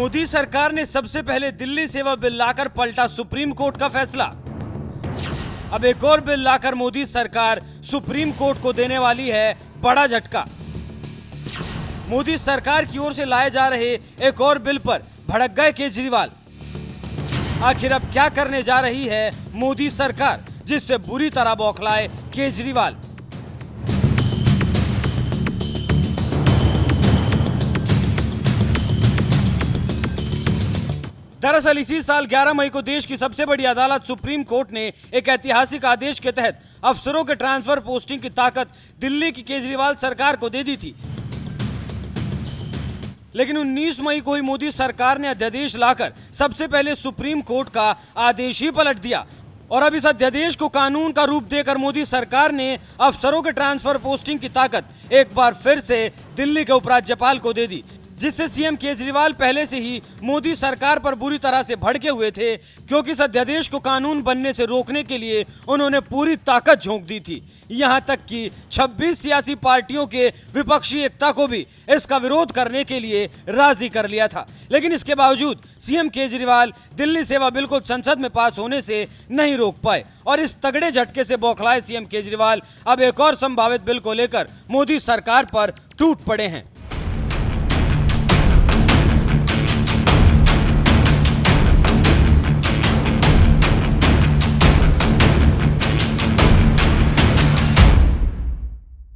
मोदी सरकार ने सबसे पहले दिल्ली सेवा बिल लाकर पलटा सुप्रीम कोर्ट का फैसला। अब एक और बिल लाकर मोदी सरकार सुप्रीम कोर्ट को देने वाली है बड़ा झटका। मोदी सरकार की ओर से लाए जा रहे एक और बिल पर भड़क गए केजरीवाल। आखिर अब क्या करने जा रही है मोदी सरकार, जिससे बुरी तरह बौखलाए केजरीवाल। दरअसल इसी साल 11 मई को देश की सबसे बड़ी अदालत सुप्रीम कोर्ट ने एक ऐतिहासिक आदेश के तहत अफसरों के ट्रांसफर पोस्टिंग की ताकत दिल्ली की केजरीवाल सरकार को दे दी थी। लेकिन 19 मई को ही मोदी सरकार ने अध्यादेश लाकर सबसे पहले सुप्रीम कोर्ट का आदेश ही पलट दिया और अब इस अध्यादेश को कानून का रूप देकर मोदी सरकार ने अफसरों के ट्रांसफर पोस्टिंग की ताकत एक बार फिर से दिल्ली के उपराज्यपाल को दे दी, जिससे सीएम केजरीवाल पहले से ही मोदी सरकार पर बुरी तरह से भड़के हुए थे, क्योंकि इस अध्यादेश को कानून बनने से रोकने के लिए उन्होंने पूरी ताकत झोंक दी थी। यहां तक कि 26 सियासी पार्टियों के विपक्षी एकता को भी इसका विरोध करने के लिए राजी कर लिया था। लेकिन इसके बावजूद सीएम केजरीवाल दिल्ली सेवा बिल को संसद में पास होने से नहीं रोक पाए और इस तगड़े झटके से बौखलाए सीएम केजरीवाल अब एक और संभावित बिल को लेकर मोदी सरकार पर टूट पड़े हैं।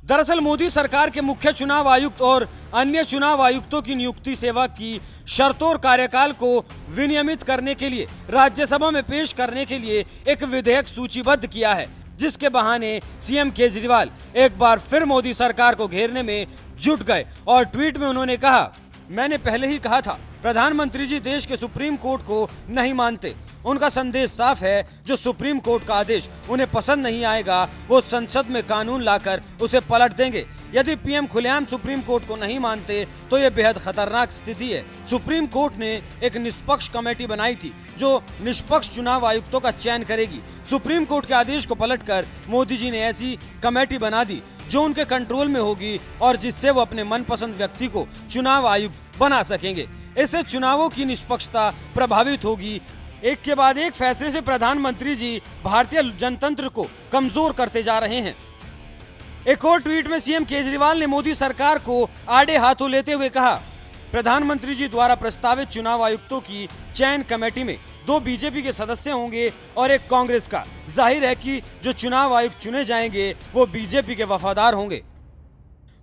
दरअसल मोदी सरकार के मुख्य चुनाव आयुक्त और अन्य चुनाव आयुक्तों की नियुक्ति सेवा की शर्तों और कार्यकाल को विनियमित करने के लिए राज्यसभा में पेश करने के लिए एक विधेयक सूचीबद्ध किया है, जिसके बहाने सीएम केजरीवाल एक बार फिर मोदी सरकार को घेरने में जुट गए और ट्वीट में उन्होंने कहा, मैंने पहले ही कहा था, प्रधानमंत्री जी देश के सुप्रीम कोर्ट को नहीं मानते। उनका संदेश साफ है, जो सुप्रीम कोर्ट का आदेश उन्हें पसंद नहीं आएगा वो संसद में कानून लाकर उसे पलट देंगे। यदि पीएम खुलेआम सुप्रीम कोर्ट को नहीं मानते तो ये बेहद खतरनाक स्थिति है। सुप्रीम कोर्ट ने एक निष्पक्ष कमेटी बनाई थी जो निष्पक्ष चुनाव आयुक्तों का चयन करेगी। सुप्रीम कोर्ट के आदेश को पलटकर मोदी जी ने ऐसी कमेटी बना दी जो उनके कंट्रोल में होगी और जिससे वो अपने मनपसंद व्यक्ति को चुनाव आयुक्त बना सकेंगे। इससे चुनावों की निष्पक्षता प्रभावित होगी। एक के बाद एक फैसले से प्रधानमंत्री जी भारतीय जनतंत्र को कमजोर करते जा रहे हैं। एक और ट्वीट में सीएम केजरीवाल ने मोदी सरकार को आड़े हाथों लेते हुए कहा, प्रधानमंत्री जी द्वारा प्रस्तावित चुनाव आयुक्तों की चयन कमेटी में 2 बीजेपी के सदस्य होंगे और एक कांग्रेस का। जाहिर है कि जो चुनाव आयुक्त चुने जाएंगे वो बीजेपी के वफादार होंगे।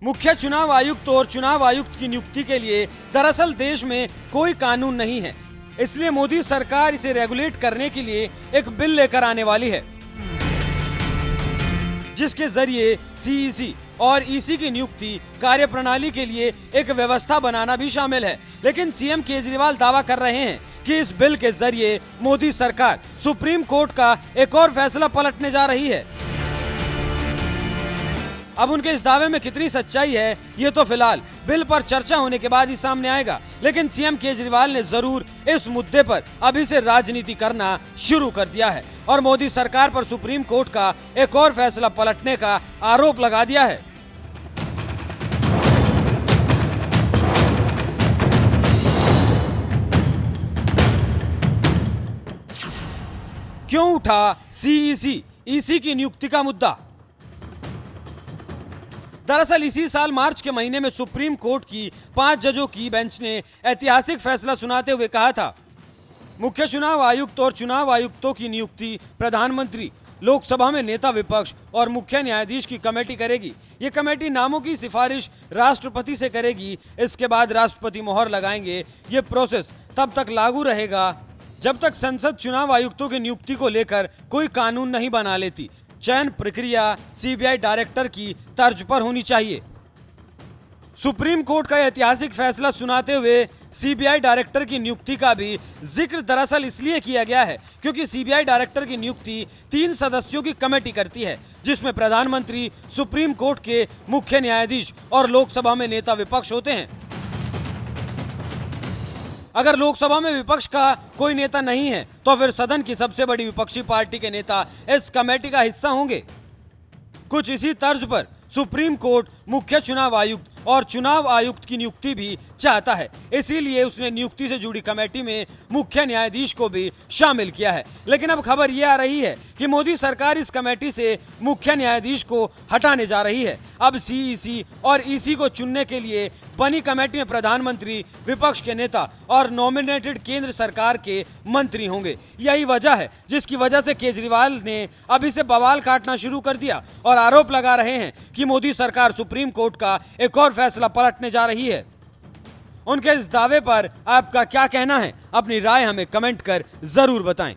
मुख्य चुनाव आयुक्त और चुनाव आयुक्त की नियुक्ति के लिए दरअसल देश में कोई कानून नहीं है, इसलिए मोदी सरकार इसे रेगुलेट करने के लिए एक बिल लेकर आने वाली है, जिसके जरिए सीईसी और ईसी की नियुक्ति कार्यप्रणाली के लिए एक व्यवस्था बनाना भी शामिल है। लेकिन सीएम केजरीवाल दावा कर रहे हैं कि इस बिल के जरिए मोदी सरकार सुप्रीम कोर्ट का एक और फैसला पलटने जा रही है। अब उनके इस दावे में कितनी सच्चाई है ये तो फिलहाल बिल पर चर्चा होने के बाद ही सामने आएगा। लेकिन सीएम केजरीवाल ने जरूर इस मुद्दे पर अभी से राजनीति करना शुरू कर दिया है और मोदी सरकार पर सुप्रीम कोर्ट का एक और फैसला पलटने का आरोप लगा दिया है। क्यों उठा सीईसी ईसी की नियुक्ति का मुद्दा? दरअसल इसी साल मार्च के महीने में सुप्रीम कोर्ट की 5 जजों की बेंच ने ऐतिहासिक फैसला सुनाते हुए कहा था, मुख्य चुनाव आयुक्त और चुनाव आयुक्तों की नियुक्ति प्रधानमंत्री, लोकसभा में नेता विपक्ष और मुख्य न्यायाधीश की कमेटी करेगी। ये कमेटी नामों की सिफारिश राष्ट्रपति से करेगी। इसके बाद राष्ट्रपति मोहर लगाएंगे। ये प्रोसेस तब तक लागू रहेगा जब तक संसद चुनाव आयुक्तों की नियुक्ति को लेकर कोई कानून नहीं बना लेती। चयन प्रक्रिया सीबीआई डायरेक्टर की तर्ज पर होनी चाहिए। सुप्रीम कोर्ट का ऐतिहासिक फैसला सुनाते हुए सीबीआई डायरेक्टर की नियुक्ति का भी जिक्र दरअसल इसलिए किया गया है क्योंकि सीबीआई डायरेक्टर की नियुक्ति 3 सदस्यों की कमेटी करती है, जिसमें प्रधानमंत्री, सुप्रीम कोर्ट के मुख्य न्यायाधीश और लोकसभा में नेता विपक्ष होते हैं। अगर लोकसभा में विपक्ष का कोई नेता नहीं है तो फिर सदन की सबसे बड़ी विपक्षी पार्टी के नेता इस कमेटी का हिस्सा होंगे। कुछ इसी तर्ज पर सुप्रीम कोर्ट मुख्य चुनाव आयुक्त और चुनाव आयुक्त की नियुक्ति भी चाहता है। इसीलिए उसने नियुक्ति से जुड़ी कमेटी में मुख्य न्यायाधीश को भी शामिल किया है। लेकिन अब खबर यह आ रही है कि मोदी सरकार इस कमेटी से मुख्य न्यायाधीश को हटाने जा रही है। अब सीईसी और ईसी को चुनने के लिए बनी कमेटी में प्रधानमंत्री, विपक्ष के नेता और नॉमिनेटेड केंद्र सरकार के मंत्री होंगे। यही वजह है जिसकी वजह से केजरीवाल ने अभी से बवाल काटना शुरू कर दिया और आरोप लगा रहे हैं कि मोदी सरकार सुप्रीम कोर्ट का एक और फैसला पलटने जा रही है। उनके इस दावे पर आपका क्या कहना है? अपनी राय हमें कमेंट कर जरूर बताएं।